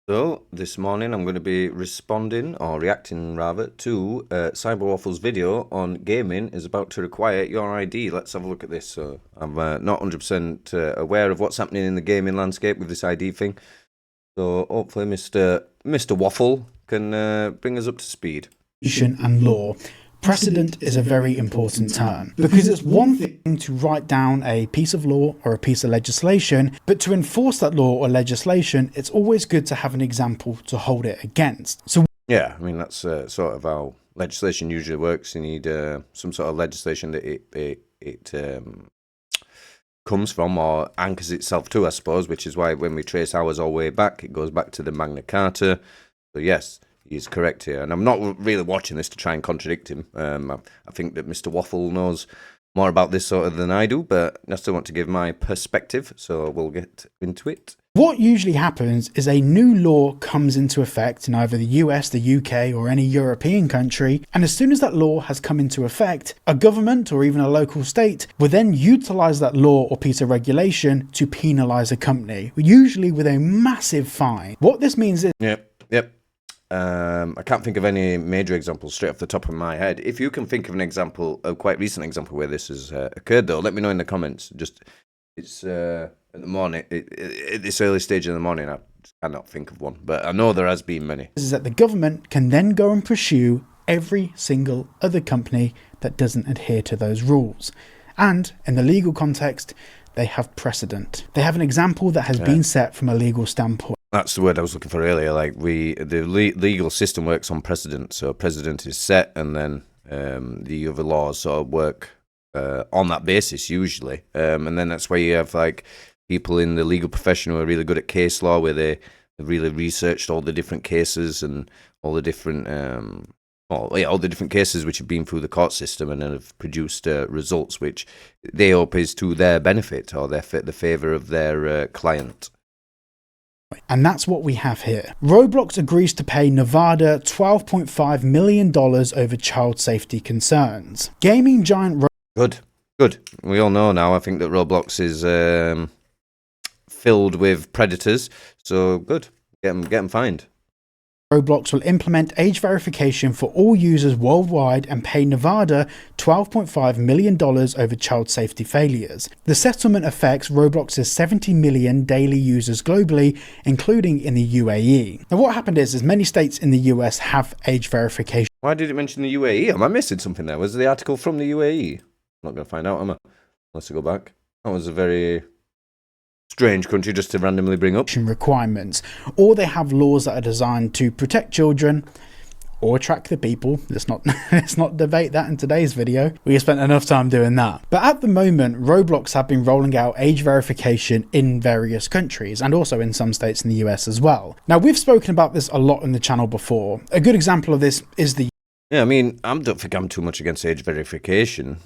So this morning I'm going to be responding or reacting rather to Cyberwaffle's video on gaming is about to require your ID. Let's have a look at this. So I'm not 100% aware of what's happening in the gaming landscape with this ID thing. So hopefully Mr. Waffle can bring us up to speed. And law. Precedent is a very important term because it's one thing to write down a piece of law or a piece of legislation, but to enforce that law or legislation, it's always good to have an example to hold it against. So yeah, I mean that's sort of how legislation usually works. You need some sort of legislation that it comes from or anchors itself to, I suppose, which is why when we trace ours all the way back, it goes back to the Magna Carta. So yes, he's correct here, and I'm not really watching this to try and contradict him. I think that Mr. Waffle knows more about this sort of than I do, but I still want to give my perspective, so we'll get into it. What usually happens is a new law comes into effect in either the US, the UK, or any European country, and as soon as that law has come into effect, a government or even a local state will then utilise that law or piece of regulation to penalise a company, usually with a massive fine. What this means is... Yep. I can't think of any major examples straight off the top of my head. If you can think of an example, a quite recent example where this has occurred, though, let me know in the comments. Just it's at the morning, at this early stage in the morning, I cannot think of one, but I know there has been many. Is that the government can then go and pursue every single other company that doesn't adhere to those rules, and in the legal context, they have precedent. They have an example that has been set from a legal standpoint. That's the word I was looking for earlier. Like the legal system works on precedent. So precedent is set, and then the other laws sort of work on that basis usually. And then that's where you have like people in the legal profession who are really good at case law, where they really researched all the different cases and all the different all the different cases which have been through the court system and then have produced results which they hope is to their benefit or the favour of their client. And that's what we have here. Roblox agrees to pay Nevada $12.5 million over child safety concerns. Gaming giant Good. We all know now, I think, that Roblox is filled with predators, so good. Get them fined. Roblox will implement age verification for all users worldwide and pay Nevada $12.5 million over child safety failures. The settlement affects Roblox's 70 million daily users globally, including in the UAE. Now what happened is many states in the US have age verification. Why did it mention the UAE? Am I missing something there? Was the article from the UAE? I'm not going to find out, am I? Unless I go back. That was a very strange country just to randomly bring up. Requirements, or they have laws that are designed to protect children or track the people. Let's not debate that in today's video. We spent enough time doing that. But at the moment, Roblox have been rolling out age verification in various countries and also in some states in the US as well. Now, we've spoken about this a lot on the channel before. A good example of this is the... Yeah, I mean, I don't think I'm too much against age verification.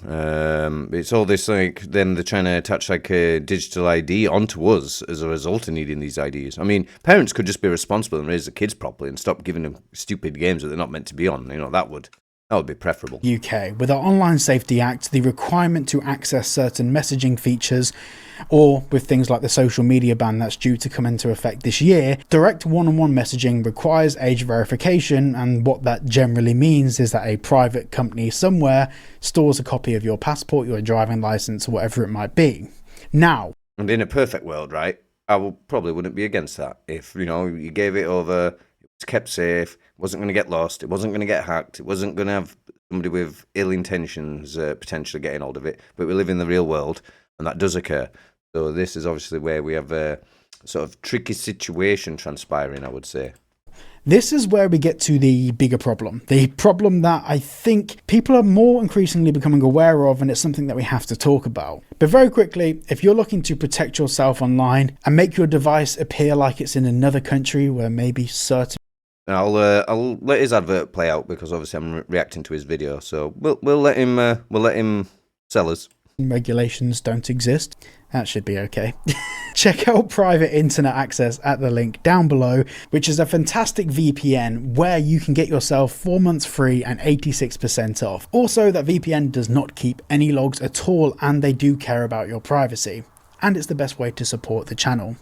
It's all this, like, then they're trying to attach, like, a digital ID onto us as a result of needing these IDs. I mean, parents could just be responsible and raise the kids properly and stop giving them stupid games that they're not meant to be on. You know, that would be preferable. UK, with our Online Safety Act, the requirement to access certain messaging features, or with things like the social media ban that's due to come into effect this year, direct one-on-one messaging requires age verification, and what that generally means is that a private company somewhere stores a copy of your passport, your driving license, or whatever it might be. Now, and in a perfect world, right, probably wouldn't be against that. If, you know, you gave it over, it was kept safe, wasn't going to get lost, it wasn't going to get hacked, it wasn't going to have somebody with ill intentions potentially getting hold of it. But we live in the real world, and that does occur. So this is obviously where we have a sort of tricky situation transpiring, I would say. This is where we get to the bigger problem. The problem that I think people are more increasingly becoming aware of, and it's something that we have to talk about. But very quickly, if you're looking to protect yourself online and make your device appear like it's in another country where maybe certain... I'll let his advert play out because obviously I'm reacting to his video. So we'll let him sell us. Regulations don't exist. That should be okay. Check out private internet access at the link down below, which is a fantastic VPN where you can get yourself 4 months free and 86% off. Also, that VPN does not keep any logs at all, and they do care about your privacy. And it's the best way to support the channel.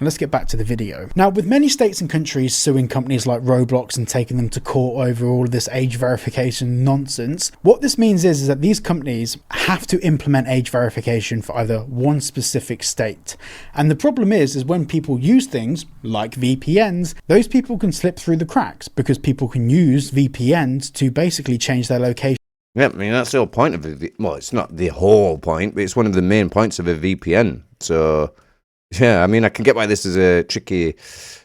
let's get back to the video. Now, with many states and countries suing companies like Roblox and taking them to court over all of this age verification nonsense, what this means is that these companies have to implement age verification for either one specific state. And the problem is when people use things like VPNs, those people can slip through the cracks because people can use VPNs to basically change their location. Yeah, I mean, that's the whole point of it. Well, it's not the whole point, but it's one of the main points of a VPN. So, yeah, I mean, I can get why this is a tricky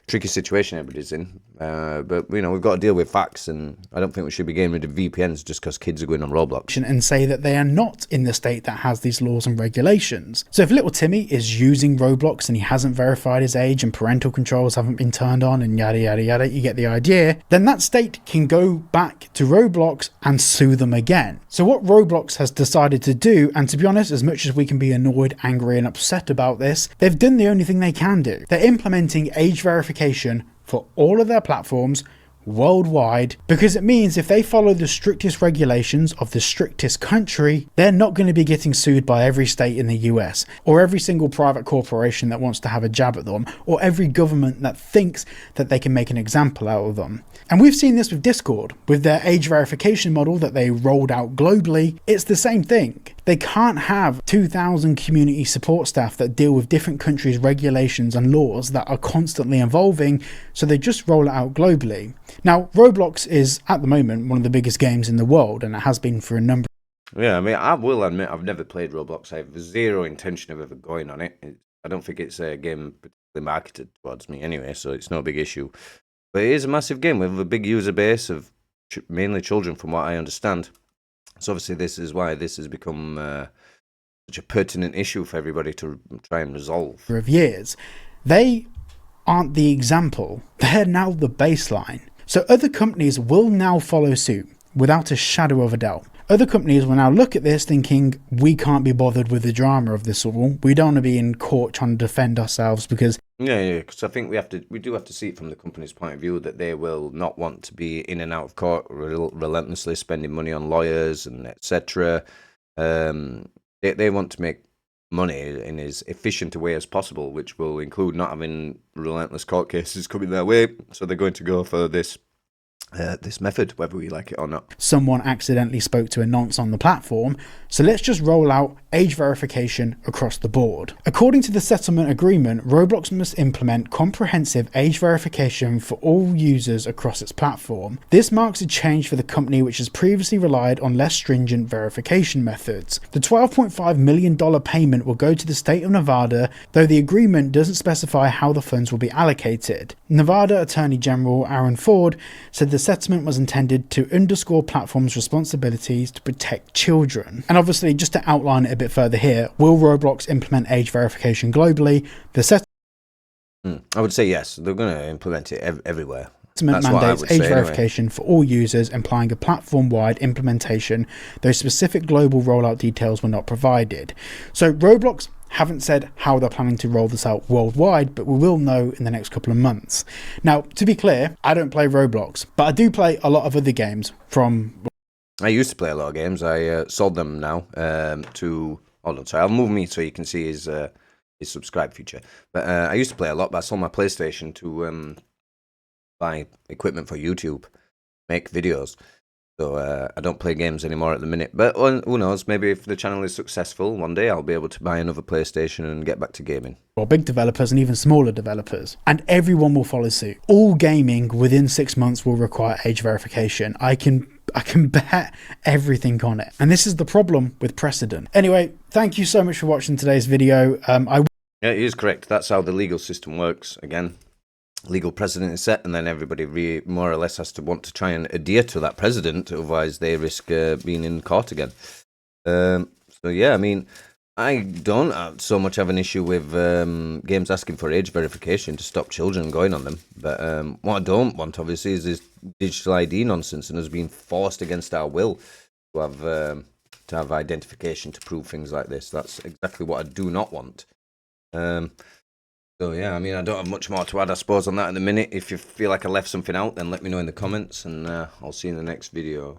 situation everybody's in. But, you know, we've got to deal with facts, and I don't think we should be getting rid of VPNs just because kids are going on Roblox. And say that they are not in the state that has these laws and regulations. So if little Timmy is using Roblox and he hasn't verified his age and parental controls haven't been turned on and yada yada yada, you get the idea, then that state can go back to Roblox and sue them again. So what Roblox has decided to do, and to be honest, as much as we can be annoyed, angry and upset about this, they've done the only thing they can do. They're implementing age verification for all of their platforms worldwide, because it means if they follow the strictest regulations of the strictest country, they're not going to be getting sued by every state in the US, or every single private corporation that wants to have a jab at them, or every government that thinks that they can make an example out of them. And we've seen this with Discord, with their age verification model that they rolled out globally. It's the same thing. They can't have 2,000 community support staff that deal with different countries' regulations and laws that are constantly evolving, so they just roll it out globally. Now, Roblox is, at the moment, one of the biggest games in the world, and it has been for a number. Yeah, I mean, I will admit I've never played Roblox. I have zero intention of ever going on it. I don't think it's a game particularly marketed towards me anyway, so it's no big issue. But it is a massive game with a big user base of mainly children, from what I understand. So obviously this is why this has become such a pertinent issue for everybody to try and resolve. For years, they aren't the example. They're now the baseline. So other companies will now follow suit without a shadow of a doubt. Other companies will now look at this thinking, we can't be bothered with the drama of this all. We don't want to be in court trying to defend ourselves because... Yeah, because I think we do have to see it from the company's point of view that they will not want to be in and out of court relentlessly spending money on lawyers and etc. They want to make money in as efficient a way as possible, which will include not having relentless court cases coming their way. So they're going to go for this method, whether we like it or not. Someone accidentally spoke to a nonce on the platform, so let's just roll out age verification across the board. According to the settlement agreement, Roblox must implement comprehensive age verification for all users across its platform. This marks a change for the company, which has previously relied on less stringent verification methods. The $12.5 million payment will go to the state of Nevada, though the agreement doesn't specify how the funds will be allocated. Nevada Attorney General Aaron Ford said the settlement was intended to underscore platforms' responsibilities to protect children. And obviously, just to outline it a bit further here, will Roblox implement age verification globally? The settlement I would say yes. They're going to implement it everywhere. That's mandates age verification for all users, implying a platform-wide implementation, though specific global rollout details were not provided. So Roblox haven't said how they're planning to roll this out worldwide, but we will know in the next couple of months. Now, to be clear, I don't play Roblox, but I do play a lot of other games from... I used to play a lot of games. I sold them now to... Hold on, sorry, I'll move me so you can see his subscribe feature. But I used to play a lot, but I sold my PlayStation to buy equipment for YouTube, make videos. So I don't play games anymore at the minute. But who knows, maybe if the channel is successful, one day I'll be able to buy another PlayStation and get back to gaming. Or big developers and even smaller developers. And everyone will follow suit. All gaming within 6 months will require age verification. I can bet everything on it. And this is the problem with precedent. Anyway, thank you so much for watching today's video. Yeah, it is correct. That's how the legal system works. Again, legal precedent is set, and then everybody more or less has to want to try and adhere to that precedent, otherwise they risk being in court again. So yeah, I mean, I don't so much have an issue with games asking for age verification to stop children going on them, but what I don't want, obviously, is this digital ID nonsense and us being forced against our will to have identification to prove things like this. That's exactly what I do not want. So yeah, I mean, I don't have much more to add, I suppose, on that at the minute. If you feel like I left something out, then let me know in the comments, and I'll see you in the next video.